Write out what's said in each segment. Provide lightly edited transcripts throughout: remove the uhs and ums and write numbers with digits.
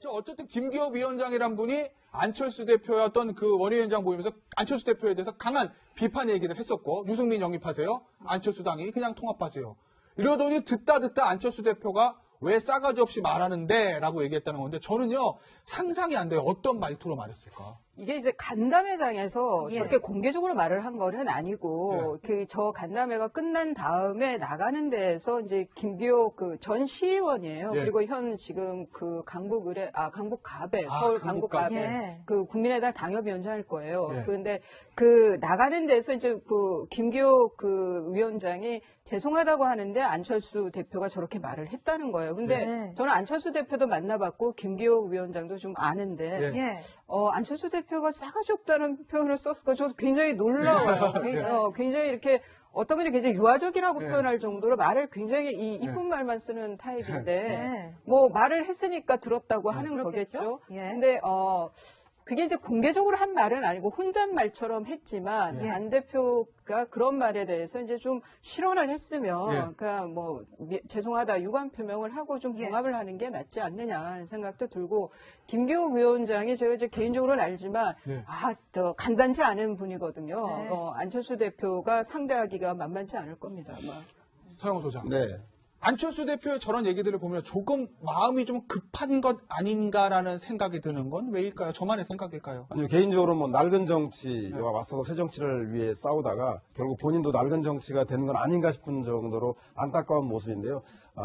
어쨌든 김기호 위원장이란 분이 안철수 대표였던 그 원외위원장 모임에서 안철수 대표에 대해서 강한 비판 얘기를 했었고, 유승민 영입하세요, 안철수 당이 그냥 통합하세요. 이러더니 듣다 안철수 대표가 왜 싸가지 없이 말하는데 라고 얘기했다는 건데, 저는요 상상이 안 돼요. 어떤 말투로 말했을까. 이게 이제 간담회장에서 예. 저렇게 공개적으로 말을 한 거는 아니고, 저 간담회가 끝난 다음에 나가는 데에서 이제 김기호 그 전 시의원이에요. 예. 그리고 현 지금 그 강북갑에, 아, 서울 강북갑. 강북갑에 예. 그 국민의당 당협위원장일 거예요. 예. 그런데 그 나가는 데서 이제 그 김기호 그 위원장이 죄송하다고 하는데 안철수 대표가 저렇게 말을 했다는 거예요. 근데 네. 저는 안철수 대표도 만나봤고 김기호 위원장도 좀 아는데, 예. 안철수 대표가 싸가지 없다는 표현을 썼을까? 저도 굉장히 놀라워요. 굉장히 이렇게 어떤 분이 굉장히 유아적이라고 네. 표현할 정도로 말을 굉장히 이쁜 말만 쓰는 타입인데, 네. 뭐 말을 했으니까 들었다고 하는 그렇겠죠? 거겠죠. 예. 근데 그게 이제 공개적으로 한 말은 아니고 혼잣말처럼 했지만, 예. 안 대표가 그런 말에 대해서 이제 좀 실언을 했으면, 예. 그러니까 뭐 죄송하다 유감 표명을 하고 좀 예. 봉합을 하는 게 낫지 않느냐 하는 생각도 들고, 김기호 위원장이 제가 이제 개인적으로는 알지만 네. 더 간단치 않은 분이거든요. 네. 안철수 대표가 상대하기가 만만치 않을 겁니다. 아마. 서영호 소장. 네. 안철수 대표의 저런 얘기들을 보면 조금 마음이 좀 급한 것 아닌가라는 생각이 드는 건 왜일까요? 저만의 생각일까요? 아니요, 개인적으로 뭐 낡은 정치와 맞서서 새 정치를 위해 싸우다가 결국 본인도 낡은 정치가 되는 건 아닌가 싶은 정도로 안타까운 모습인데요.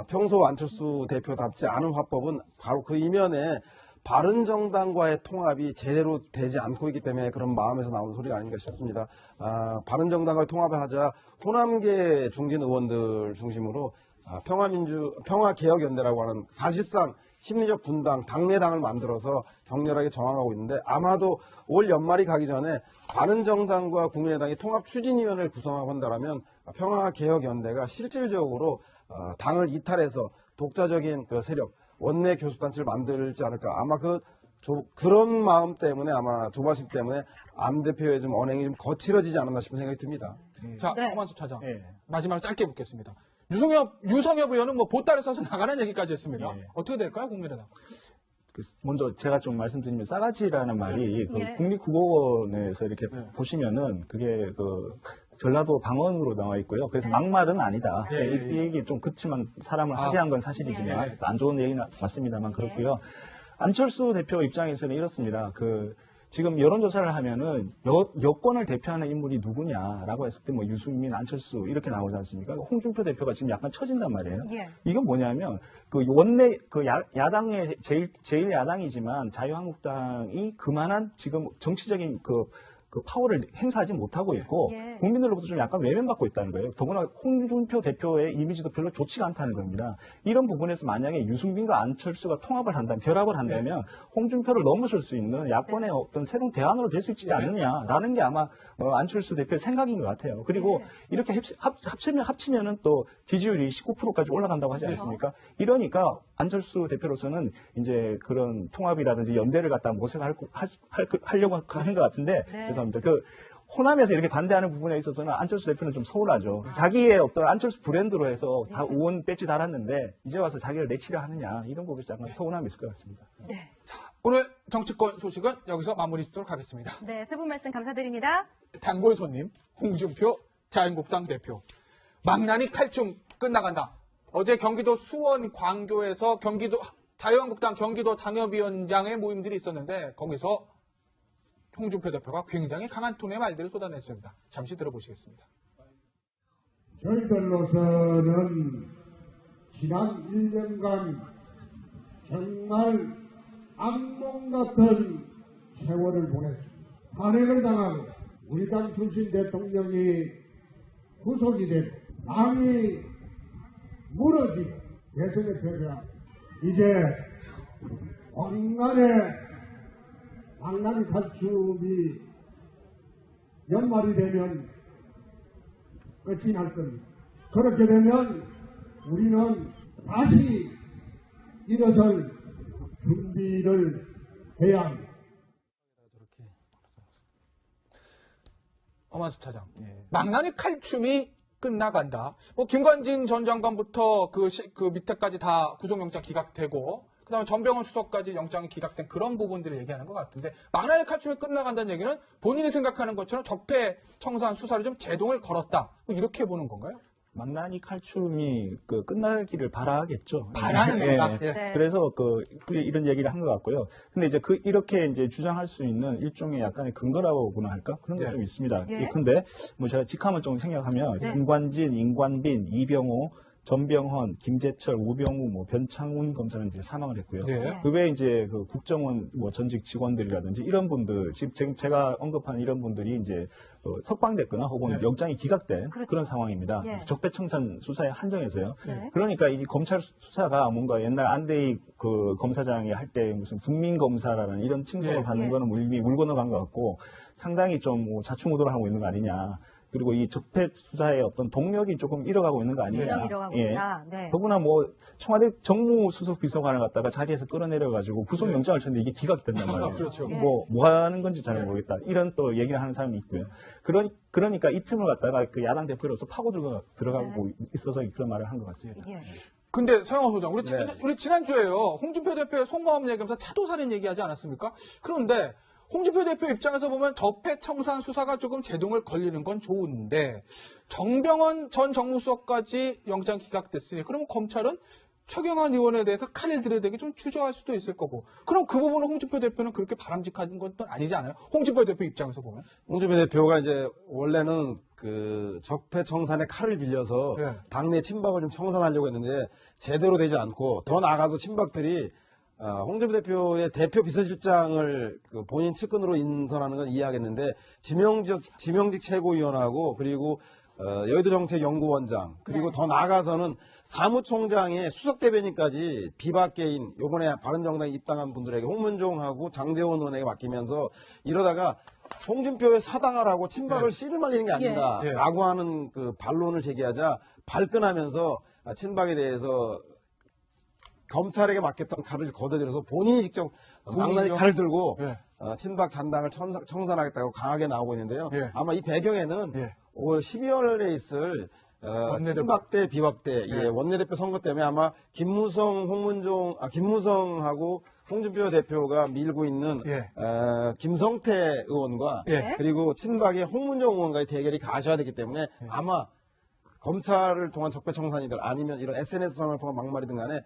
평소 안철수 대표답지 않은 화법은 바로 그 이면에 바른정당과의 통합이 제대로 되지 않고 있기 때문에 그런 마음에서 나오는 소리가 아닌가 싶습니다. 바른정당과의 통합을 하자 호남계 중진 의원들 중심으로 평화개혁연대라고 하는 사실상 심리적 분당, 당내당을 만들어서 격렬하게 저항하고 있는데, 아마도 올 연말이 가기 전에 바른정당과 국민의당이 통합추진위원회를 구성하고 한다면 평화개혁연대가 실질적으로 당을 이탈해서 독자적인 그 세력, 원내 교섭단체를 만들지 않을까. 아마 그런 마음 때문에, 아마 조바심 때문에 안 대표의 좀 언행이 좀 거칠어지지 않았나 싶은 생각이 듭니다. 자, 네. 허만수 차장. 예. 마지막으로 짧게 묻겠습니다. 유성엽 의원은 뭐 보따리 싸서 나가는 얘기까지 했습니다. 예. 어떻게 될까요, 국민의당? 먼저 제가 좀 말씀드리면 싸가지라는 말이 그 예. 국립국어원에서 이렇게 네. 보시면은 그게 그 전라도 방언으로 나와 있고요. 그래서 막말은 아니다. 예, 예, 예. 이 얘기 좀 그치만 사람을 하게 한 건 사실이지만 예. 안 좋은 얘기는 맞습니다만 그렇고요. 안철수 대표 입장에서는 이렇습니다. 지금 여론조사를 하면은 여권을 대표하는 인물이 누구냐라고 했을 때 뭐 유승민, 안철수 이렇게 나오지 않습니까? 홍준표 대표가 지금 약간 처진단 말이에요. 예. 이건 뭐냐면 그 원내 그 야당의 제일 야당이지만 자유한국당이 그만한 지금 정치적인 그 파워를 행사하지 못하고 있고 예. 국민들로부터 좀 약간 외면받고 있다는 거예요. 더구나 홍준표 대표의 이미지도 별로 좋지가 않다는 겁니다. 이런 부분에서 만약에 유승민과 안철수가 통합을 한다면, 결합을 한다면 홍준표를 넘어설 수 있는 야권의 어떤 새로운 대안으로 될 수 있지 않느냐라는 게 아마 안철수 대표의 생각인 것 같아요. 그리고 이렇게 합치면은 또 지지율이 19%까지 올라간다고 하지 않습니까? 이러니까 안철수 대표로서는 이제 그런 통합이라든지 연대를 갖다 모색하려고 하는 것 같은데, 네. 죄송합니다. 호남에서 이렇게 반대하는 부분에 있어서는 안철수 대표는 좀 서운하죠. 자기의 어떤 안철수 브랜드로 해서 다 의원 배지 달았는데 이제 와서 자기를 내치려 하느냐, 이런 부분이 약간 서운함이 있을 것 같습니다. 네. 오늘 정치권 소식은 여기서 마무리 짓도록 하겠습니다. 네, 세 분 말씀 감사드립니다. 단골 손님 홍준표 자유한국당 대표. 망나니 칼춤 끝나간다. 어제 경기도 수원 광교에서 자유한국당 경기도 당협위원장의 모임들이 있었는데, 거기서 홍준표 대표가 굉장히 강한 톤의 말들을 쏟아냈습니다. 잠시 들어보시겠습니다. 저희들로서는 지난 1년간 정말 악몽 같은 세월을 보냈습니다. 탄핵을 당하고 우리 당 출신 대통령이 구속이 되고 당이 무너지고 대선에 패배하고 이제 온갖의 망나니 칼춤이 연말이 되면 끝이 날 겁니다. 그렇게 되면 우리는 다시 일어설 준비를 해야 합니다. 엄한섭 차장. 예. 망나니 칼춤이 끝나간다. 김관진 전 장관부터 그 밑에까지 다 구속영장 기각되고, 그다음에 전병헌 수석까지 영장이 기각된 그런 부분들을 얘기하는 것 같은데 망나니 칼춤이 끝나간다는 얘기는 본인이 생각하는 것처럼 적폐청산 수사를 좀 제동을 걸었다 뭐 이렇게 보는 건가요? 망나니 칼춤이 끝나기를 바라겠죠. 바라는 예, 건가? 예. 예. 네. 그래서 이런 얘기를 한 것 같고요. 근데 이제 이렇게 이제 주장할 수 있는 일종의 약간의 근거라고나 할까? 그런 게 예. 좀 있습니다. 예. 근데 뭐 제가 직함을 좀 생각하면 네. 김관진, 임관빈, 이병호, 전병헌, 김재철, 우병우, 뭐 변창훈 검사는 이제 사망을 했고요. 예. 그 외에 이제 그 국정원 뭐 전직 직원들이라든지 이런 분들, 지금 제가 언급한 이런 분들이 이제 석방됐거나 혹은 네. 영장이 기각된 그렇죠. 그런 상황입니다. 예. 적폐청산 수사에 한정해서요. 네. 그러니까 이 검찰 수사가 뭔가 옛날 안대희 그 검사장이 할 때 무슨 국민검사라는 이런 칭송을 예. 받는 예. 거는 이미 물 건너간 것 같고 상당히 좀 뭐 자충우돌을 하고 있는 거 아니냐. 그리고 이 적폐 수사의 어떤 동력이 조금 잃어가고 있는 거 아니냐. 균형 잃어가고 예. 있다. 네. 더구나 뭐 청와대 정무수석 비서관을 갖다가 자리에서 끌어내려가지고 구속영장을 쳤는데 이게 기각이 된단 말이에요. 그렇죠. 예. 뭐 하는 건지 잘 모르겠다. 이런 또 얘기를 하는 사람이 있고요. 그러니까 이 틈을 갖다가 그 야당 대표로서 파고 들어가고 있어서 그런 말을 한 것 같습니다. 예. 근데 서영원 소장, 네. 우리 지난주에요. 홍준표 대표의 속마음 얘기하면서 차도살인 얘기하지 않았습니까? 그런데 홍준표 대표 입장에서 보면 적폐청산 수사가 조금 제동을 걸리는 건 좋은데 정병헌 전 정무수석까지 영장 기각됐으니 그러면 검찰은 최경환 의원에 대해서 칼을 들여대기 좀 주저할 수도 있을 거고 그럼 그 부분은 홍준표 대표는 그렇게 바람직한 것도 아니지 않아요? 홍준표 대표 입장에서 보면. 홍준표 대표가 이제 원래는 그 적폐청산의 칼을 빌려서 예. 당내 친박을 좀 청산하려고 했는데 제대로 되지 않고 더 나아가서 친박들이 홍준표 대표의 대표 비서실장을 그 본인 측근으로 인선하는 건 이해하겠는데 지명직 최고위원하고 그리고 여의도 정책연구원장 그리고 더 나아가서는 사무총장의 수석대변인까지 비박계인 요번에 바른정당에 입당한 분들에게 홍문종하고 장제원 의원에게 맡기면서 이러다가 홍준표의 사당하라고 친박을 씨를 말리는 게 아닌가라고 하는 그 반론을 제기하자 발끈하면서 친박에 대해서 검찰에게 맡겼던 칼을 걷어들여서 본인이 직접 망나니 칼을 들고 예. 친박 잔당을 청산하겠다고 강하게 나오고 있는데요. 예. 아마 이 배경에는 예. 올 12월에 있을 원내대표. 친박 대 비박 대 예. 원내대표 선거 때문에 아마 김무성하고 홍준표 대표가 밀고 있는 예. 김성태 의원과 예. 그리고 친박의 홍문종 의원과의 대결이 가셔야 되기 때문에 아마 검찰을 통한 적폐청산이든 아니면 이런 SNS상을 통한 막말이든 간에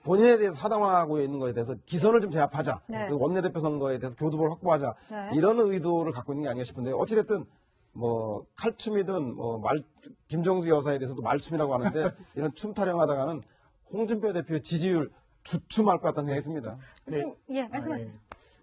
본인에 대해서 사당하고 있는 것에 대해서 기선을 좀 제압하자. 네. 그리고 원내대표 선거에 대해서 교두보를 확보하자. 네. 이런 의도를 갖고 있는 게 아닌가 싶은데 어찌됐든 뭐 칼춤이든 뭐 김정수 여사에 대해서도 말춤이라고 하는데 이런 춤 타령하다가는 홍준표 대표의 지지율 주춤할 것 같다는 생각이 듭니다. 네. 예, 말씀하세요.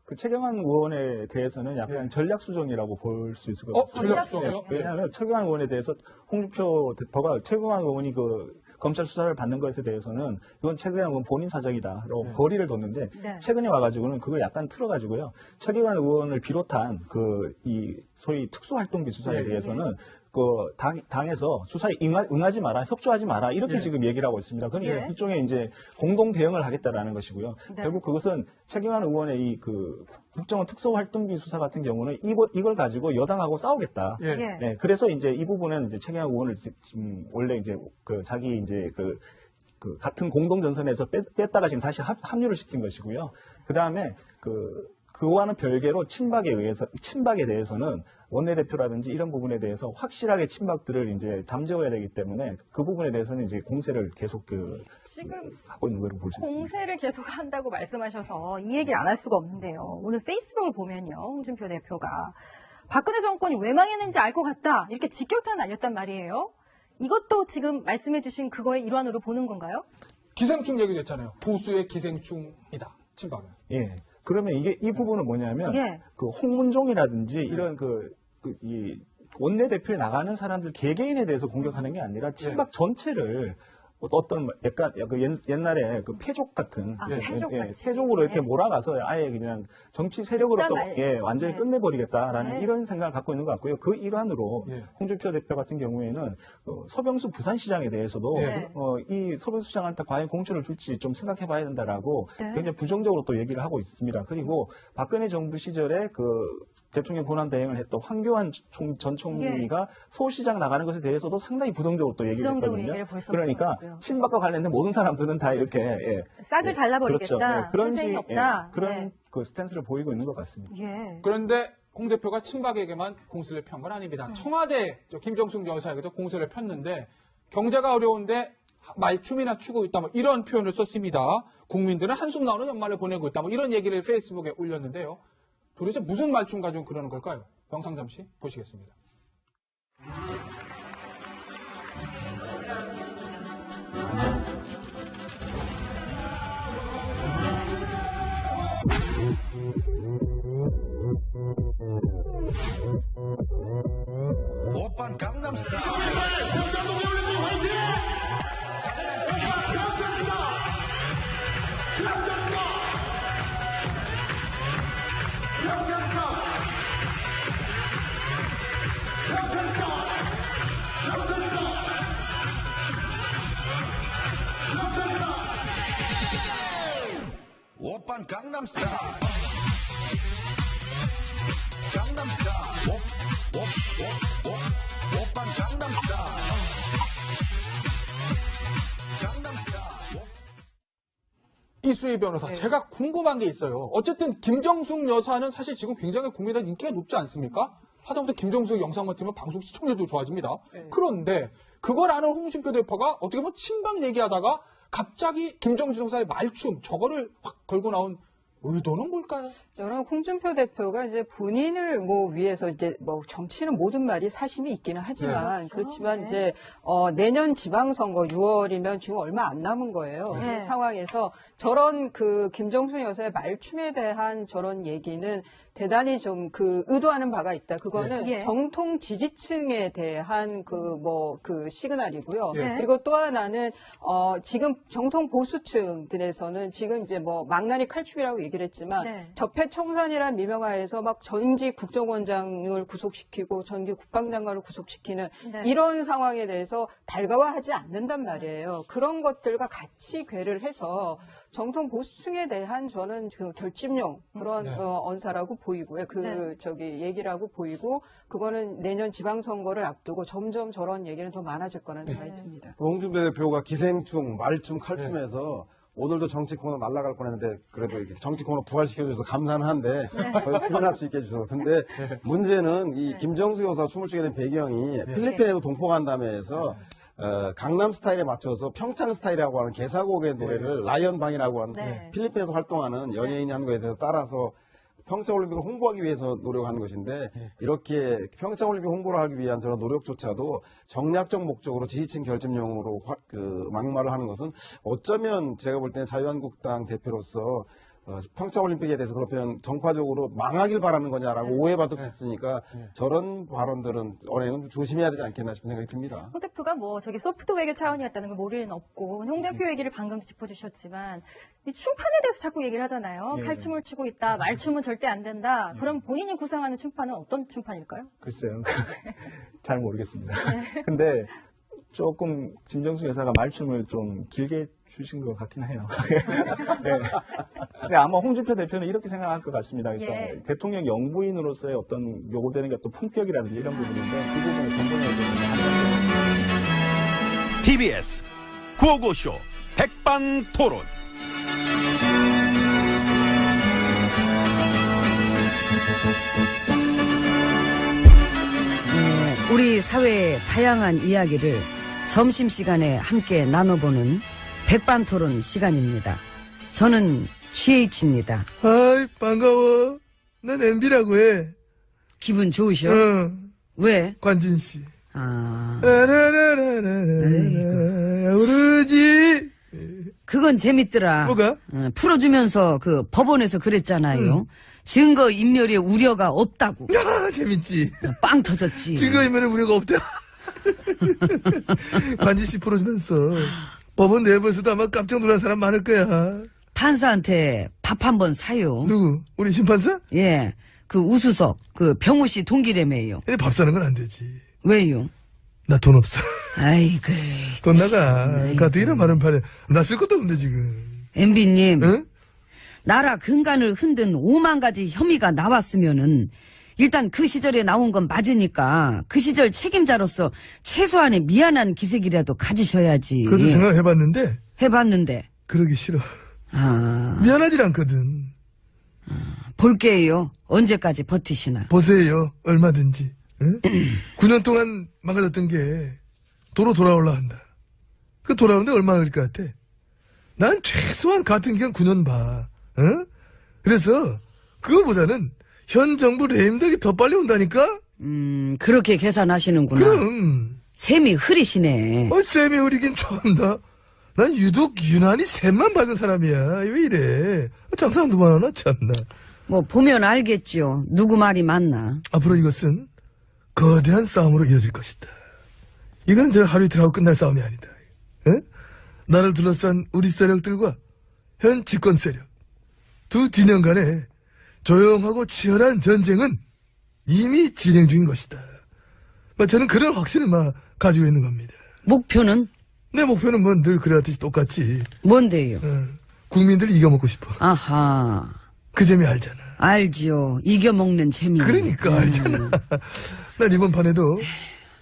그 최경환 의원에 대해서는 약간 예. 전략수정이라고 볼 수 있을 것 같습니다. 전략수정이요? 예. 왜냐하면 최경환 의원에 대해서 홍준표 대표가 최경환 의원이 그 검찰 수사를 받는 것에 대해서는 이건 최경환 의원 본인 사정이다라고 거리를 뒀는데 네. 최근에 와가지고는 그걸 약간 틀어가지고요. 최경환 의원을 비롯한 그 이 소위 특수활동비 수사에 예. 대해서는 그 당에서 수사에 응하지 마라, 협조하지 마라 이렇게 예. 지금 얘기를 하고 있습니다. 그건 예. 일종의 이제 공동 대응을 하겠다라는 것이고요. 네. 결국 그것은 최경환 의원의 이 그 국정원 특수활동비 수사 같은 경우는 이걸 가지고 여당하고 싸우겠다. 예. 예. 네, 그래서 이제 이 부분은 이제 최경환 의원을 지금 원래 이제 그 자기 이제 그 같은 공동 전선에서 뺐다가 지금 다시 합류를 시킨 것이고요. 그 다음에 그와는 별개로 친박에 대해서는 원내대표라든지 이런 부분에 대해서 확실하게 친박들을 이제 잠재워야 되기 때문에 그 부분에 대해서는 이제 공세를 계속 지금 하고 있는 걸로 볼 수 있습니다. 공세를 계속 한다고 말씀하셔서 이 얘기를 안 할 수가 없는데요. 오늘 페이스북을 보면요. 홍준표 대표가 박근혜 정권이 왜 망했는지 알 것 같다. 이렇게 직격탄 날렸단 말이에요. 이것도 지금 말씀해 주신 그거의 일환으로 보는 건가요? 기생충 얘기도 했잖아요. 보수의 기생충이다. 친박은. 예. 그러면 이 부분은 뭐냐면 예. 그 홍문종이라든지 이런 이 원내대표에 나가는 사람들 개개인에 대해서 공격하는 게 아니라 친박 전체를 어떤 약간 옛날에 그 패족 같은 아, 패족같이. 패족으로 이렇게 네. 몰아가서 아예 그냥 정치 세력으로서 집단을. 완전히 네. 끝내버리겠다라는 네. 이런 생각을 갖고 있는 것 같고요. 그 일환으로 예. 홍준표 대표 같은 경우에는 서병수 부산시장에 대해서도 네. 이 서병수 시장한테 과연 공천을 줄지 좀 생각해봐야 된다라고 네. 굉장히 부정적으로 또 얘기를 하고 있습니다. 그리고 박근혜 정부 시절에 그 대통령 권한 대행을 했던 황교안 전 총리가 서울시장 나가는 것에 대해서도 상당히 부정적으로 또 얘기를 부정적으로 했거든요. 얘기를 벌써 그러니까 하고요. 맞아요. 친박과 관련된 모든 사람들은 다 이렇게 싹을 잘라버리겠다. 그렇죠. 그런 선생이 없다. 그런 네. 그 스탠스를 보이고 있는 것 같습니다. 예. 그런데 홍 대표가 친박에게만 공세를 편 건 아닙니다. 청와대 김정숙 여사에게도 공세를 폈는데 경제가 어려운데 말춤이나 추고 있다 뭐 이런 표현을 썼습니다. 국민들은 한숨 나오는 연말을 보내고 있다 뭐 이런 얘기를 페이스북에 올렸는데요. 도대체 무슨 말춤 가지고 그러는 걸까요? 영상 잠시 보시겠습니다. 오빤 강남스타일 오빤 강남스타일 강남스타일 오빤 강남스타일 강남스타일 이수희 변호사, 제가 궁금한 게 있어요. 어쨌든 김정숙 여사는 사실 지금 굉장히 국민의 인기가 높지 않습니까? 하다못해 김정숙 영상만 틀면 방송 시청률도 좋아집니다. 그런데 그걸 아는 홍준표 대표가 어떻게 보면 친박 얘기하다가 갑자기 김정숙 여사의 말춤 저거를 확 걸고 나온 의도는 뭘까요? 저는 홍준표 대표가 이제 본인을 위해서 이제 정치는 모든 말이 사심이 있기는 하지만 그렇지만 이제 내년 지방선거 6월이면 지금 얼마 안 남은 거예요. 네. 그 상황에서 저런 그 김정숙 여사의 말춤에 대한 저런 얘기는 대단히 좀 의도하는 바가 있다. 그거는 예. 정통 지지층에 대한 그 시그널이고요. 예. 그리고 또 하나는 지금 정통 보수층들에서는 지금 이제 망나니 칼춤이라고 얘기를 했지만 네. 적폐 청산이라는 미명하에서 막 전직 국정원장을 구속시키고 전직 국방장관을 구속시키는 네. 이런 상황에 대해서 달가워하지 않는단 말이에요. 그런 것들과 같이 궤를 해서 정통 보수층에 대한 저는 그 결집용 그런 언사라고 보이고요. 얘기라고 보이고 그거는 내년 지방선거를 앞두고 점점 저런 얘기는 더 많아질 거라는 생각이 듭니다. 홍준표 대표가 기생충, 말춤, 칼춤에서 오늘도 정치 코너 날아갈 뻔했는데 그래도 이렇게 정치 코너 부활시켜줘서 감사는 한데 저희 출연할 수 있게 해주셔서 근데 문제는 이 김정숙 여사 춤을 추게 된 배경이 필리핀에서 동포간담회에서 강남 스타일에 맞춰서 평창 스타일이라고 하는 개사곡의 노래를 라이언방이라고 하는 필리핀에서 활동하는 연예인이 한 거에 대해서 따라서 평창올림픽을 홍보하기 위해서 노력하는 것인데 이렇게 평창올림픽 홍보를 하기 위한 저런 노력조차도 정략적 목적으로 지지층 결집용으로 막말을 하는 것은 어쩌면 제가 볼 때는 자유한국당 대표로서 평창올림픽에 대해서 그렇게 정파적으로 망하길 바라는 거냐라고 오해받을 수 있으니까 저런 발언들은 언행은 좀 조심해야 되지 않겠나 싶은 생각이 듭니다. 홍 대표가 저기 소프트 외교 차원이었다는 걸 모를 리는 없고 홍 대표 얘기를 방금 짚어주셨지만 이 춤판에 대해서 자꾸 얘기를 하잖아요. 칼춤을 추고 있다, 말춤은 절대 안 된다. 그럼 본인이 구상하는 춤판은 어떤 춤판일까요? 글쎄요. 잘 모르겠습니다. 근데 조금 김정숙 여사가 말춤을 좀 길게 추신 것 같긴 해요. 네. 근데 아마 홍준표 대표는 이렇게 생각할 것 같습니다. 그러니까 대통령 영부인으로서의 어떤 요구되는 게 어떤 품격이라든지 이런 부분인데 그 부분을 전문에 TBS 구호고쇼 백반토론. 우리 사회의 다양한 이야기를 점심시간에 함께 나눠보는 백반토론 시간입니다. 저는 GH입니다. 아이, 반가워. 난 MB라고 해. 기분 좋으셔? 왜? 관진 씨. 아, 우르지. 그건 재밌더라. 뭐가? 풀어주면서 법원에서 그랬잖아요. 증거 인멸의 우려가 없다고. 야, 재밌지. 빵 터졌지. 증거인멸의 우려가 없다. 관진 씨 풀어주면서 법원 내부에서도 아마 깜짝 놀란 사람 많을 거야. 판사한테 밥 한 번 사요. 누구? 우리 심판사? 예, 우수석, 병우 씨 동기래매요. 근데 밥 사는 건 안 되지. 왜요? 나 돈 없어. 아이고. 돈 나가. 가뜩 이런 말은 팔에. 나 쓸 것도 없는데, 지금. MB님. 응? 나라 근간을 흔든 5만 가지 혐의가 나왔으면은 일단 그 시절에 나온 건 맞으니까 그 시절 책임자로서 최소한의 미안한 기색이라도 가지셔야지. 그것도 생각해봤는데 해봤는데. 그러기 싫어. 아, 미안하질 않거든. 볼게요. 언제까지 버티시나. 보세요. 얼마든지. 응? 9년 동안 망가졌던 게 도로 돌아올라 한다. 그 돌아오는데 얼마나 걸릴 것 같아? 난 최소한 같은 기간 9년 봐. 응? 그래서 그거보다는 현 정부 레임덕이 더 빨리 온다니까? 그렇게 계산하시는구나. 그럼. 셈이 흐리시네. 쌤이 흐리긴 처음다. 난 유독 유난히 샘만 밝은 사람이야. 왜 이래? 장사 한두 번 하나 참나. 뭐 보면 알겠죠. 누구 말이 맞나. 앞으로 이것은 거대한 싸움으로 이어질 것이다. 이건 저 하루 이틀 하고 끝날 싸움이 아니다. 에? 나를 둘러싼 우리 세력들과 현 집권 세력 두 진영 간의 조용하고 치열한 전쟁은 이미 진행 중인 것이다. 저는 그런 확신을 가지고 있는 겁니다. 목표는? 내 목표는 뭐 늘 그래왔듯이 똑같지. 뭔데요? 국민들 이겨먹고 싶어. 아하. 그 재미 알잖아. 알지요. 이겨먹는 재미. 그러니까 알잖아. 난 이번 판에도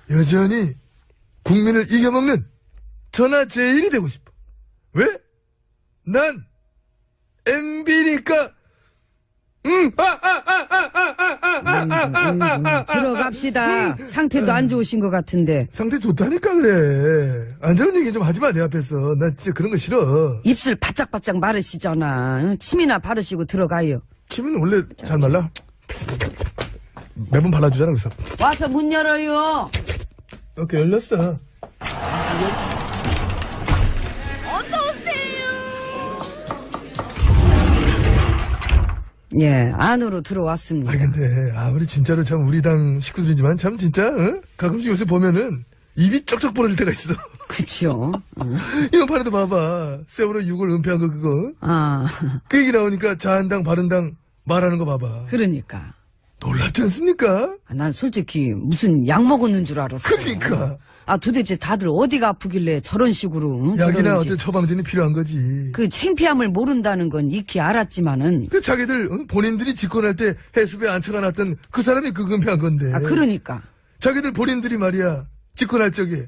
여전히 국민을 이겨먹는 전하제일이 되고 싶어. 왜? 난 MB니까. 들어갑시다. 상태도 안 좋으신 것 같은데. 상태 좋다니까 그래. 안 좋은 얘기 좀 하지 마, 내 앞에서. 나 진짜 그런 거 싫어. 입술 바짝바짝 마르시잖아. 침이나 바르시고 들어가요. 침은 원래 잘 말라. 매번 발라주잖아, 그래서. 와서 문 열어요. 오케이, 열렸어. 예, 안으로 들어왔습니다. 근데, 우리 진짜로 참 우리 당 식구들이지만 참 진짜, 가끔씩 요새 보면은 입이 쩍쩍 벌어질 때가 있어. 그쵸. 이번 판에도 봐봐. 세월호 6월 은폐한 거 그거. 그 얘기 나오니까 자한당, 바른당 말하는 거 봐봐. 그러니까. 놀랍지 않습니까? 난 솔직히 무슨 약 먹었는 줄 알았어. 그러니까. 도대체 다들 어디가 아프길래 저런 식으로. 약이나 그러는지. 어떤 처방전이 필요한 거지. 그 창피함을 모른다는 건 익히 알았지만은. 그 자기들 본인들이 집권할 때 해수부에 앉혀가놨던 그 사람이 그 은폐한 건데. 그러니까. 자기들 본인들이 말이야 집권할 적에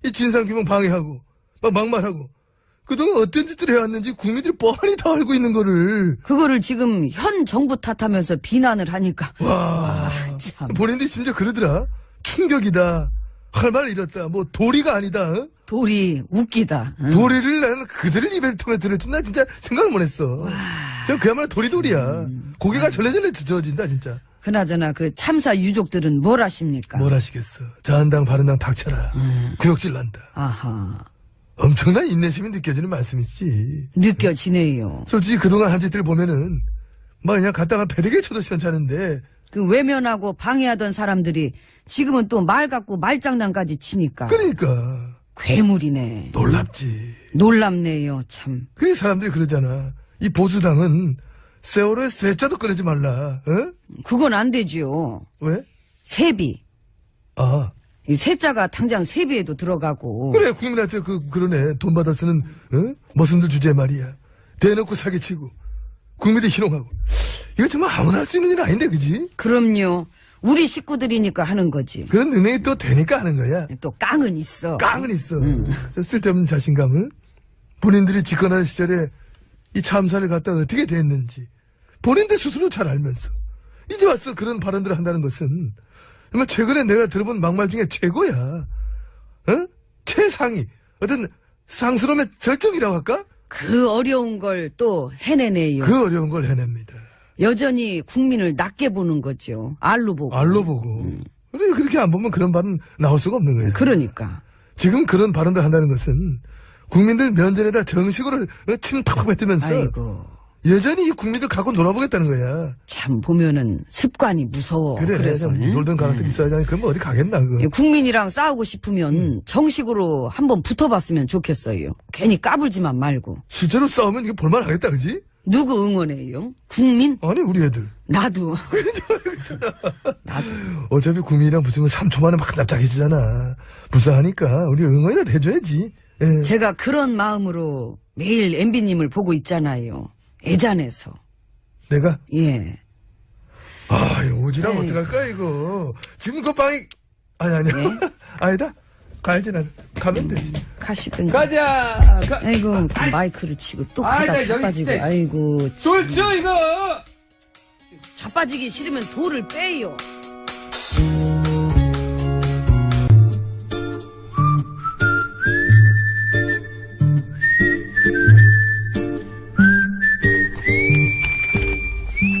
이 진상규명 방해하고 막말하고 그동안 어떤 짓들을 해왔는지 국민들이 뻔히 다 알고 있는 거를. 그거를 지금 현 정부 탓하면서 비난을 하니까. 와, 참. 본인들이 심지어 그러더라. 충격이다. 할 말을 잃었다. 뭐 도리가 아니다. 도리 웃기다. 응. 도리를 나는 그들을 입에 통해 들을 줄 나 진짜 생각을 못했어. 저 그야말로 도리도리야. 고개가 절레절레 젖어진다 진짜. 그나저나 그 참사 유족들은 뭘 하십니까? 뭘 하시겠어. 자한당 바른당 닥쳐라. 구역질 난다. 아하. 엄청난 인내심이 느껴지는 말씀이지. 느껴지네요. 솔직히 그동안 한 짓들 보면은 그냥 갖다가 배대기에 쳐도 시원찮은데. 그 외면하고 방해하던 사람들이 지금은 또 말 갖고 말장난까지 치니까. 그러니까. 괴물이네. 놀랍지. 놀랍네요, 참. 그래 사람들이 그러잖아. 이 보수당은 세월호에 세자도 꺼내지 말라. 그건 안 되죠. 왜? 세비. 이 세자가 당장 세비에도 들어가고. 그래 국민한테 그러네. 돈 받아 쓰는 머슴들 주제에 말이야. 대놓고 사기치고 국민들 희롱하고. 이거 정말 아무나 할 수 있는 일 아닌데 그지? 그럼요. 우리 식구들이니까 하는 거지. 그런 능력이 또 되니까 하는 거야. 또 깡은 있어. 깡은 있어. 좀 쓸데없는 자신감을. 본인들이 집권한 시절에 이 참사를 갖다 어떻게 됐는지 본인들 스스로 잘 알면서 이제 와서 그런 발언들을 한다는 것은 정말 최근에 내가 들어본 막말 중에 최고야. 최상위. 어떤 상스러움의 절정이라고 할까? 그 어려운 걸 또 해내네요. 그 어려운 걸 해냅니다. 여전히 국민을 낮게 보는 거죠. 알로 보고. 알로 보고. 그래, 그렇게 안 보면 그런 발언 나올 수가 없는 거예요. 그러니까. 지금 그런 발언들 한다는 것은 국민들 면전에다 정식으로 침 팍팍 뱉으면서 아이고. 여전히 이 국민들 갖고 놀아보겠다는 거야. 참 보면은 습관이 무서워. 그래, 그래서 놀던 가락들 있어야지. 그럼 어디 가겠나, 그거. 국민이랑 싸우고 싶으면 정식으로 한번 붙어봤으면 좋겠어요. 괜히 까불지만 말고. 실제로 싸우면 이거 볼만하겠다, 그지? 누구 응원해요? 국민? 아니, 우리 애들. 나도. 어차피 국민이랑 붙으면 3초 만에 막 납작해지잖아. 불쌍하니까 우리 응원이라도 해줘야지. 예. 제가 그런 마음으로 매일 MB님을 보고 있잖아요. 애잔해서. 내가? 예. 아, 이거 오지랑 에이. 어떡할까, 이거. 지금 그 방이, 아니. 아니다. 가야지, 나는. 가면 되지. 가시든. 가자. 아이고, 또 마이크를 치고 또 가다 아이고, 자빠지고. 여기 아이고. 돌 쳐, 이거. 자빠지기 싫으면 돌을 빼요.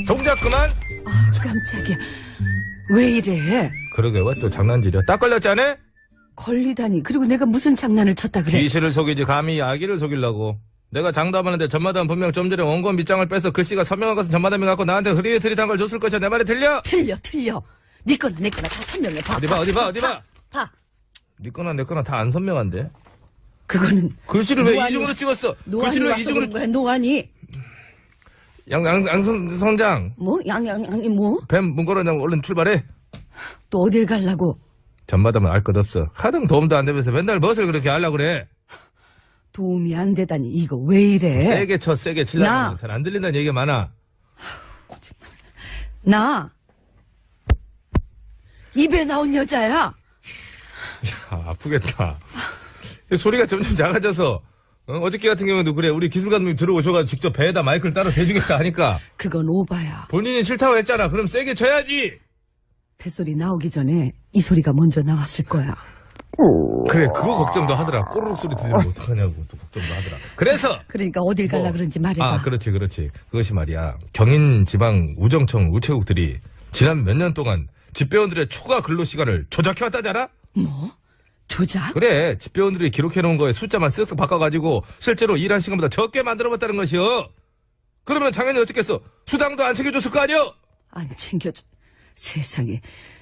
동작 그만. 아, 깜짝이야. 왜 이래? 그러게 왜 또 장난질이야? 딱 걸렸잖아? 걸리다니. 그리고 내가 무슨 장난을 쳤다 그래? 귀신을 속이지 감히 아기를 속이려고. 내가 장담하는데 전마담 분명 좀 전에 원고 밑장을 빼서 글씨가 선명한 것은 전마담이 갖고 나한테 흐릿흐릿한 걸 줬을 것이야. 내 말이 틀려? 틀려. 네 거나 내 거나 다 선명해. 봐. 어디 봐. 봐. 네 거나 내 거나 다 안 선명한데. 그거는 글씨를 왜 노안이- 이중으로 찍었어? 노안이 글씨를 왜 와서 이중으로 그런 거야. 노안이. 양선장 뭐? 양이 뭐? 뱀 문고로냥 얼른 출발해. 또 어딜 가려고? 전마담은 알 것 없어. 하등 도움도 안 되면서 맨날 무엇을 그렇게 하려고 그래. 도움이 안 되다니. 이거 왜 이래? 세게 쳐 세게 치려고 나. 잘 안 들린다는 얘기가 많아. 나 입에 나온 여자야. 아프겠다. 소리가 점점 작아져서 어저께 같은 경우도 그래. 우리 기술 감독님 들어오셔가지고 직접 배에다 마이크를 따로 대주겠다 하니까 그건 오바야. 본인이 싫다고 했잖아. 그럼 세게 쳐야지. 뱃소리 나오기 전에 이 소리가 먼저 나왔을 거야. 그래 그거 걱정도 하더라. 꼬르륵 소리 들리면 어떡하냐고 또 걱정도 하더라. 그래서 그러니까 어딜 갈라 그런지 말해봐. 아 그렇지. 그것이 말이야. 경인 지방 우정청 우체국들이 지난 몇 년 동안 집배원들의 초과 근로 시간을 조작해왔다잖아. 뭐? 조작? 그래 집배원들이 기록해놓은 거에 숫자만 쓱쓱 바꿔가지고 실제로 일한 시간보다 적게 만들어봤다는 것이요. 그러면 당연히 어떻겠어. 수당도 안 챙겨줬을 거 아니여. 안 챙겨줘. 세상에.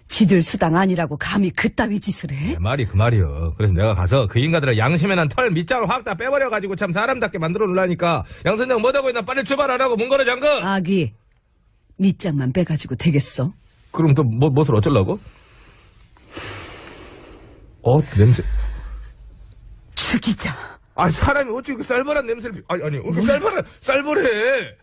지들 수당 아니라고 감히 그따위 짓을 해? 내 말이 그 말이여. 그래서 내가 가서 그 인간들의 양심에 난 털 밑장을 확 다 빼버려가지고 참 사람답게 만들어 놓으려니까 양 선장 뭐하고 있나 빨리 출발하라고 문거를 잠궈. 아기. 밑장만 빼가지고 되겠어? 그럼 또 무엇을 어쩌려고? 냄새. 죽이자. 아 사람이 어떻게 그 쌀벌한 냄새를 아니 그 쌀벌해.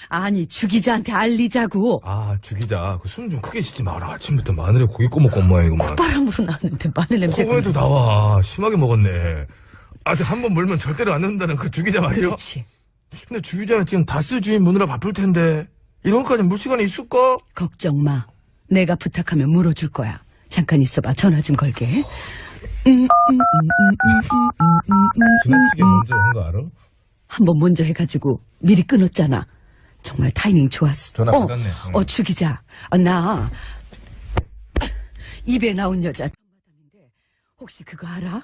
아니 죽이자한테 알리자고. 아 죽이자. 그 숨 좀 크게 쉬지 마라. 아침부터 마늘에 고기 꼬먹고 온 모양이구만. 콧바람으로 나는데 마늘 냄새가. 코에도 나와. 심하게 먹었네. 아직 한 번 물면 절대로 안 넣는다는 그 죽이자 말이요. 그렇지. 근데 주기자는 지금 다스 주인 무느라 바쁠 텐데 이런 것까지 물 시간이 있을까? 걱정 마. 내가 부탁하면 물어줄 거야. 잠깐 있어봐. 전화 좀 걸게. 지나치게 먼저 한 거 알아? 한 번 먼저 해가지고 미리 끊었잖아. 정말 타이밍 좋았어. 전화 받았네. 죽이자. 나 입에 나온 여자 전마담인데 혹시 그거 알아?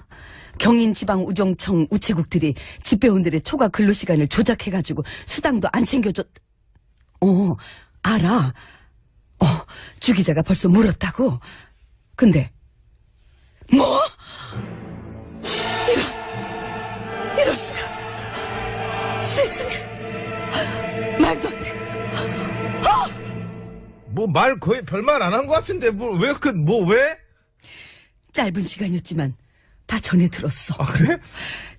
경인지방우정청 우체국들이 집배원들의 초과 근로시간을 조작해가지고 수당도 안 챙겨줬. 알아. 주기자가 벌써 물었다고. 근데 뭐? 이럴 수가. 세상에. 말도 안 돼. 뭐 말 거의 별말 안 한 것 같은데 왜? 짧은 시간이었지만 다 전해 들었어. 아 그래?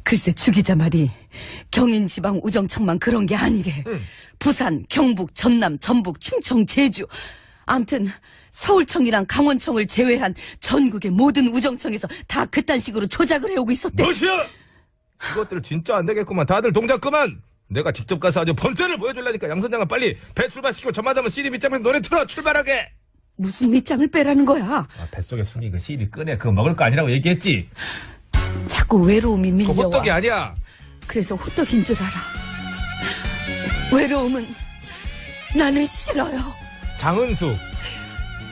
글쎄 주기자 말이 경인지방우정청만 그런 게 아니래. 부산, 경북, 전남, 전북, 충청, 제주. 아무튼 서울청이랑 강원청을 제외한 전국의 모든 우정청에서 다 그딴 식으로 조작을 해오고 있었대. 무엇이야? 이것들 진짜 안 되겠구만. 다들 동작 그만. 내가 직접 가서 아주 범죄를 보여주려니까 양 선장은 빨리 배 출발시키고 전마담은 CD 밑장에서 노래 틀어 출발하게. 무슨 밑장을 빼라는 거야? 뱃속에 숙이 그 CD 꺼내. 그거 먹을 거 아니라고 얘기했지. 자꾸 외로움이 그거 밀려와. 호떡이 아니야. 그래서 호떡인 줄 알아. 외로움은 나는 싫어요. 장은숙.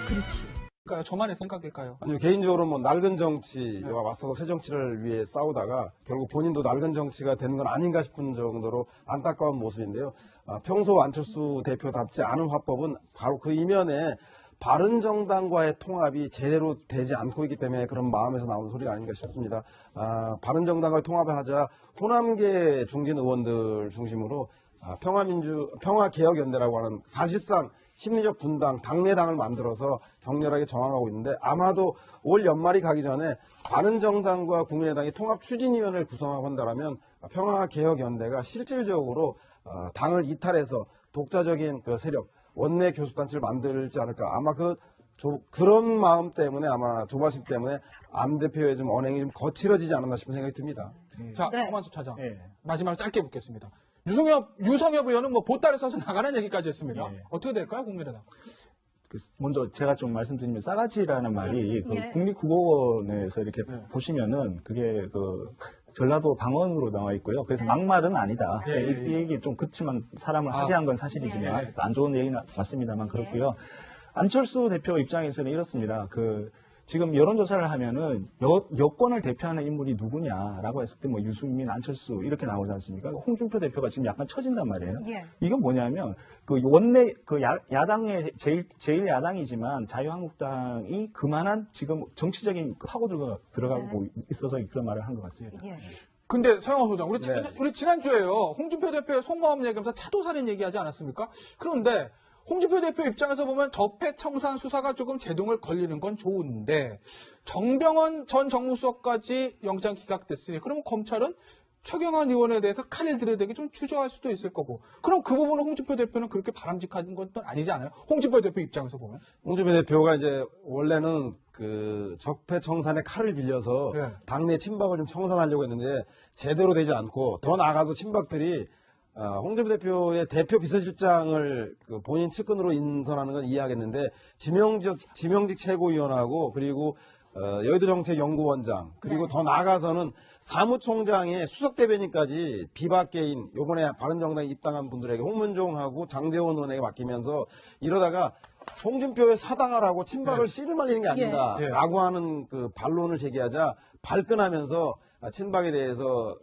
그렇지. 그러니까요. 저만의 생각일까요? 아니요, 개인적으로 뭐 낡은 정치와 맞서서 새 정치를 위해 싸우다가 결국 본인도 낡은 정치가 되는 건 아닌가 싶은 정도로 안타까운 모습인데요. 평소 안철수 대표답지 않은 화법은 바로 그 이면에 바른정당과의 통합이 제대로 되지 않고 있기 때문에 그런 마음에서 나오는 소리가 아닌가 싶습니다. 바른정당과의 통합을 하자 호남계 중진 의원들 중심으로 평화개혁연대라고 하는 사실상 심리적 분당, 당내당을 만들어서 격렬하게 저항하고 있는데 아마도 올 연말이 가기 전에 바른정당과 국민의당이 통합추진위원회를 구성하고 한다면 평화개혁연대가 실질적으로 당을 이탈해서 독자적인 그 세력, 원내 교섭단체를 만들지 않을까. 아마 그런 마음 때문에 아마 조바심 때문에 안 대표의 좀 언행이 좀 거칠어지지 않았나 싶은 생각이 듭니다. 자, 네. 허만섭 차장. 예. 마지막으로 짧게 묻겠습니다. 유성엽 의원은 뭐 보따리 싸서 나가라는 얘기까지 했습니다. 예. 어떻게 될까요, 국민의당? 먼저 제가 좀 말씀드리면 싸가지라는 말이 그 예. 국립국어원에서 이렇게 네. 보시면은 그게 전라도 방언으로 나와 있고요. 그래서 막말은 아니다. 예, 예, 이 얘기 좀 그렇지만 사람을 하게 한 건 사실이지만 예. 안 좋은 얘기는 맞습니다만 그렇고요. 안철수 대표 입장에서는 이렇습니다. 지금 여론조사를 하면은 여권을 대표하는 인물이 누구냐라고 했을 때 뭐 유승민, 안철수 이렇게 나오지 않습니까? 홍준표 대표가 지금 약간 처진단 말이에요. 예. 이건 뭐냐면 야당의 제일 야당이지만 자유한국당이 그만한 지금 정치적인 파고 들어가고 있어서 그런 말을 한 것 같습니다. 예. 근데 서영호 소장, 네. 우리 지난주에요. 홍준표 대표의 속마음 얘기하면서 차도살인 얘기하지 않았습니까? 그런데 홍준표 대표 입장에서 보면 적폐청산 수사가 조금 제동을 걸리는 건 좋은데 정병원 전 정무수석까지 영장 기각됐으니 그러면 검찰은 최경환 의원에 대해서 칼을 들여대기 좀 주저할 수도 있을 거고 그럼 그 부분은 홍준표 대표는 그렇게 바람직한 건 아니지 않아요? 홍준표 대표 입장에서 보면. 홍준표 대표가 이제 원래는 적폐청산의 칼을 빌려서 예. 당내 친박을 좀 청산하려고 했는데 제대로 되지 않고 더 나아가서 친박들이 홍준표 대표의 대표 비서실장을 본인 측근으로 인선하는 건 이해하겠는데 지명직 최고위원하고 그리고 여의도정책연구원장 그리고 더 나아가서는 사무총장의 수석대변인까지 비박계인 요번에 바른정당에 입당한 분들에게 홍문종하고 장제원 의원에게 맡기면서 이러다가 홍준표의 사당하라고 친박을 씨를 말리는 게 아닌가라고 하는 반론을 제기하자 발끈하면서 친박에 대해서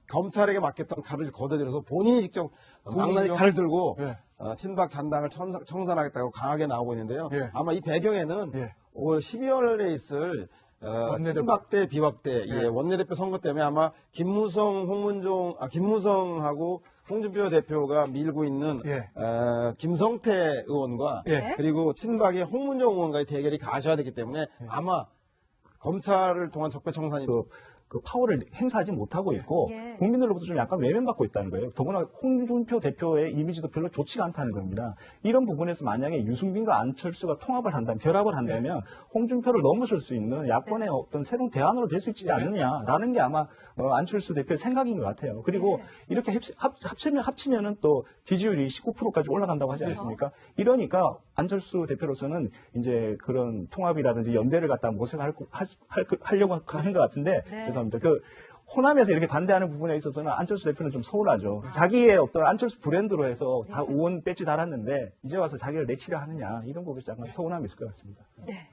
검찰에게 맡겼던 칼을 걷어들여서 본인이 직접 망나니 칼을 들고 친박 잔당을 청산하겠다고 강하게 나오고 있는데요. 아마 이 배경에는 올 12월에 있을 친박 대 비박 대 원내대표 선거 때문에 아마 김무성하고 홍준표 대표가 밀고 있는 김성태 의원과 그리고 친박의 홍문종 의원과의 대결이 가셔야 되기 때문에 아마 검찰을 통한 적폐청산이 파워를 행사하지 못하고 있고 국민들로부터 좀 약간 외면받고 있다는 거예요. 더구나 홍준표 대표의 이미지도 별로 좋지가 않다는 겁니다. 이런 부분에서 만약에 유승민과 안철수가 통합을 한다면, 결합을 한다면 홍준표를 넘어설 수 있는 야권의 어떤 새로운 대안으로 될 수 있지 않느냐라는 게 아마 안철수 대표의 생각인 것 같아요. 그리고 이렇게 합치면은 또 지지율이 19%까지 올라간다고 하지 않습니까? 이러니까 안철수 대표로서는 이제 그런 통합이라든지 연대를 갖다 모색하려고 하는 것 같은데 죄송합니다. 호남에서 이렇게 반대하는 부분에 있어서는 안철수 대표는 좀 서운하죠. 자기의 어떤 안철수 브랜드로 해서 다 의원 배지 달았는데 이제 와서 자기를 내치려 하느냐 이런 부분이 약간 서운함이 있을 것 같습니다. 네.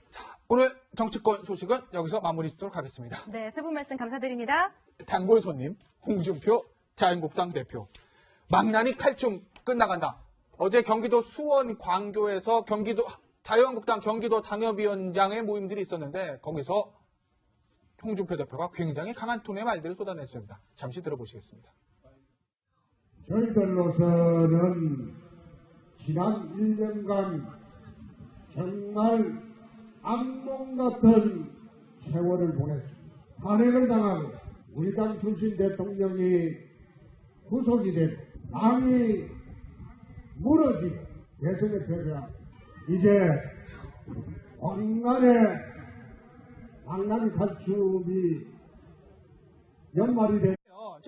오늘 정치권 소식은 여기서 마무리 짓도록 하겠습니다. 네, 세 분 말씀 감사드립니다. 단골 손님 홍준표 자유한국당 대표. 망나니 칼춤 끝나간다. 어제 경기도 수원 광교에서 자유한국당 경기도 당협위원장의 모임들이 있었는데 거기서 홍준표 대표가 굉장히 강한 톤의 말들을 쏟아냈습니다. 잠시 들어보시겠습니다. 저희들로서는 지난 1년간 정말 악몽 같은 세월을 보냈습니다. 탄핵을 당하고 우리 당 출신 대통령이 구속이 되고 당이 무너지고 대선에 패배하고 이제 왕만의 망나니 칼춤이 연말이 되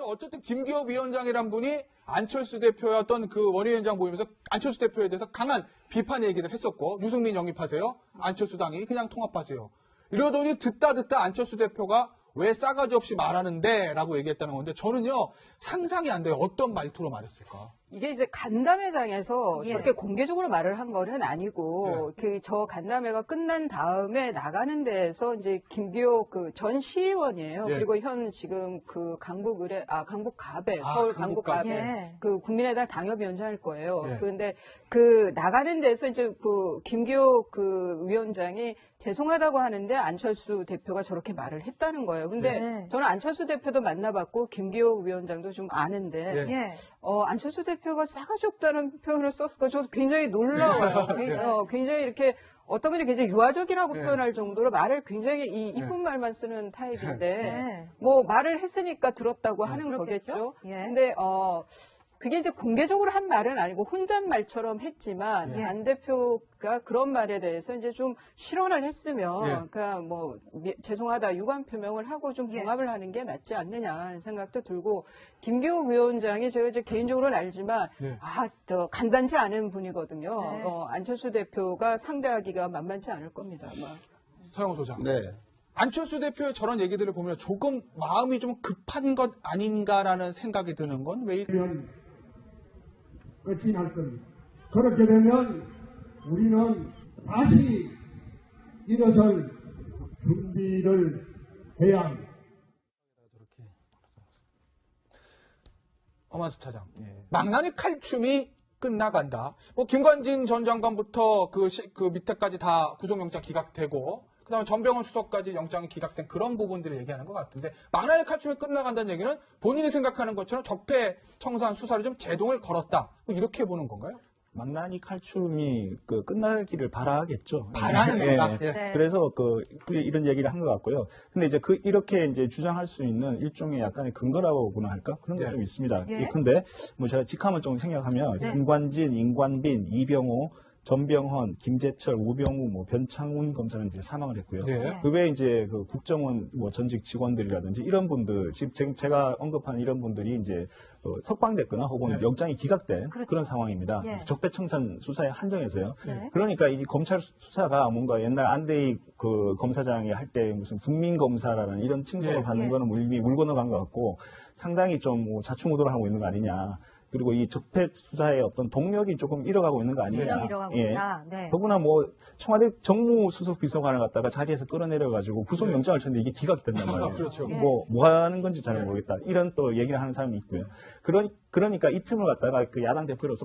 어쨌든 김기업 위원장이란 분이 안철수 대표의 어떤 그 원외위원장 모임에서 안철수 대표에 대해서 강한 비판 얘기를 했었고 유승민 영입하세요. 안철수 당이 그냥 통합하세요. 이러더니 듣다 안철수 대표가 왜 싸가지 없이 말하는데 라고 얘기했다는 건데 저는요 상상이 안 돼요. 어떤 말투로 말했을까? 이게 이제 간담회장에서 저렇게 공개적으로 말을 한 거는 아니고 저 간담회가 끝난 다음에 나가는 데에서 이제 김기호 전 시의원이에요. 그리고 현 지금 강북갑에 서울 강북갑에 국민의당 당협위원장일 거예요. 그런데 나가는 데서 이제 김기호 위원장이 죄송하다고 하는데 안철수 대표가 저렇게 말을 했다는 거예요. 근데 저는 안철수 대표도 만나봤고 김기호 위원장도 좀 아는데 안철수 대표가 싸가지 없다는 표현을 썼을까? 저도 굉장히 놀라워요. 굉장히 이렇게 어떤 분이 굉장히 유아적이라고 표현할 정도로 말을 굉장히 이쁜 말만 쓰는 타입인데 뭐 말을 했으니까 들었다고 하는 거겠죠. 근데 그게 이제 공개적으로 한 말은 아니고 혼잣말처럼 했지만 예. 안 대표가 그런 말에 대해서 이제 좀 실언을 했으면 예. 그러니까 뭐 죄송하다 유감 표명을 하고 좀 예. 봉합을 하는 게 낫지 않느냐 하는 생각도 들고 김기욱 위원장이 제가 이제 개인적으로는 알지만 예. 더 간단치 않은 분이거든요. 네. 안철수 대표가 상대하기가 만만치 않을 겁니다. 아마. 서영호 소장. 네. 안철수 대표의 저런 얘기들을 보면 조금 마음이 좀 급한 것 아닌가라는 생각이 드는 건 왜? 되면 끝이 날 겁니다. 그렇게 되면 우리는 다시 일어설 준비를 해야 합니다. 엄한섭 차장. 예. 망나니 칼춤이 끝나간다. 뭐 김관진 전 장관부터 그 밑에까지 다 구속영장 기각되고 그다음에 전병헌 수석까지 영장이 기각된 그런 부분들을 얘기하는 것 같은데 망나니 칼춤이 끝나간다는 얘기는 본인이 생각하는 것처럼 적폐청산 수사를 좀 제동을 걸었다. 뭐 이렇게 보는 건가요? 망나니 칼춤이 끝나기를 바라겠죠. 바라는 예, 건가? 예. 예. 네. 그래서 이런 얘기를 한 것 같고요. 근데 이제 이렇게 이제 주장할 수 있는 일종의 약간의 근거라고나 할까? 그런 게 예. 좀 있습니다. 예. 근데 뭐 제가 직함을 좀 생각하면 네. 김관진, 임관빈, 이병호, 전병헌, 김재철, 우병우, 뭐 변창훈 검사는 이제 사망을 했고요. 예. 그 외에 이제 그 국정원 뭐 전직 직원들이라든지 이런 분들, 지금 제가 언급한 이런 분들이 이제 석방됐거나 혹은 네. 영장이 기각된 그렇죠. 그런 상황입니다. 예. 적폐청산 수사에 한정해서요. 네. 그러니까 이 검찰 수사가 뭔가 옛날 안대희 그 검사장이 할 때 무슨 국민검사라는 이런 칭송을 예. 받는 예. 거는 이미 물 건너간 것 같고 상당히 좀 뭐 자충우돌을 하고 있는 거 아니냐. 그리고 이 적폐 수사의 어떤 동력이 조금 잃어가고 있는 거 아니냐. 분명 잃어가고 예. 있다. 네. 더구나 뭐 청와대 정무수석 비서관을 갖다가 자리에서 끌어내려가지고 구속영장을 쳤는데 이게 기각이 된단 말이에요. 그렇죠. 뭐 하는 건지 잘 모르겠다. 이런 또 얘기를 하는 사람이 있고요. 그러니까 이 틈을 갖다가 그 야당 대표로서